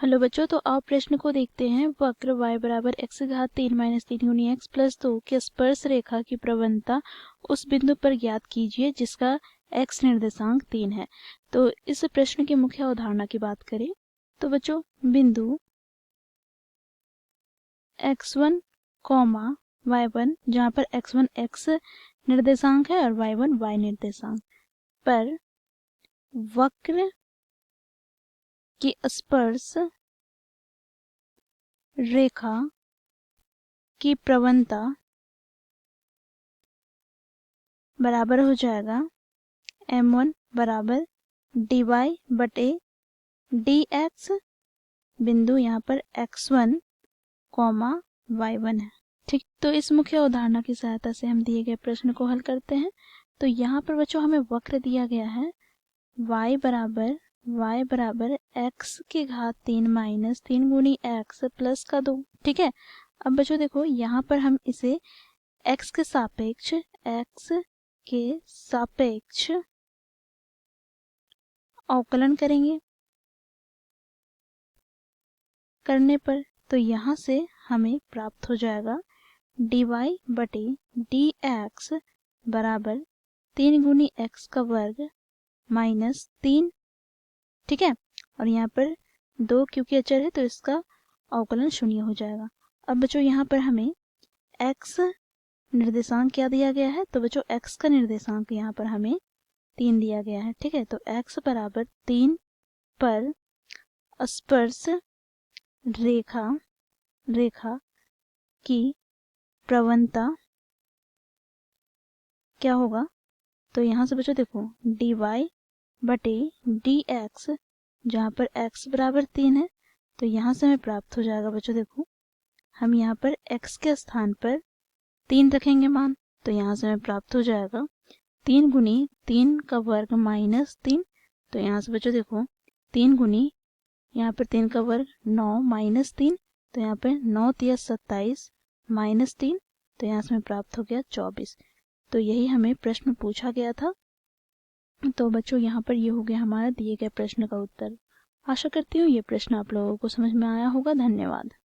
Hello बच्चों, तो आप प्रश्न को देखते हैं। वक्र y बराबर x घात 3 माइनस 3 गुनी एक्स प्लस 2 के स्पर्श रेखा की प्रवणता उस बिंदु पर ज्ञात कीजिए जिसका x निर्देशांक 3 है। तो इस प्रश्न की मुख्य अवधारणा की बात करें तो बच्चों बिंदु x1, y1 जहाँ पर x1 x निर्देशांक है और y1 y निर्देशांक पर वक्र की स्पर्श रेखा की प्रवणता बराबर हो जाएगा m1 बराबर dy बटे dx। बिंदु यहाँ पर x1, y1 है। ठीक, तो इस मुख्य उदाहरण की सहायता से हम दिए गए प्रश्न को हल करते हैं। तो यहाँ पर बच्चों हमें वक्र दिया गया है y बराबर x की घात 3 माइनस 3 गुनी x प्लस का 2। ठीक है, अब बच्चों देखो यहाँ पर हम इसे x के सापेक्ष अवकलन करेंगे। करने पर तो यहाँ से हमें प्राप्त हो जाएगा dy बटे dx बराबर 3 गुनी x का वर्ग माइनस 3। ठीक है, और यहाँ पर 2 क्योंकि अचर है तो इसका अवकलन शून्य हो जाएगा। अब बच्चों यहाँ पर हमें x निर्देशांक क्या दिया गया है, तो बच्चों x का निर्देशांक यहाँ पर हमें 3 दिया गया है। ठीक है, तो x बराबर 3 पर स्पर्श रेखा की प्रवणता क्या होगा, तो यहाँ से बच्चों देखो dy बटे dx जहाँ पर x बराबर 3 है तो यहाँ से हमें प्राप्त हो जाएगा। बच्चों देखो हम यहाँ पर x के स्थान पर 3 रखेंगे मान, तो यहाँ से हमें प्राप्त हो जाएगा 3 गुनी 3 का वर्ग माइनस 3। तो यहाँ से बच्चों देखो 3 गुनी यहाँ पर 3 का वर्ग 9 माइनस 3, तो यहाँ पर 9 तिया 27 माइनस 3, तो यहाँ से हमें प्राप्त हो गया 24। तो यही हमें प्रश्न पूछा गया था। तो बच्चों यहाँ पर ये हो गया हमारा दिए गए प्रश्न का उत्तर। आशा करती हूँ ये प्रश्न आप लोगों को समझ में आया होगा। धन्यवाद।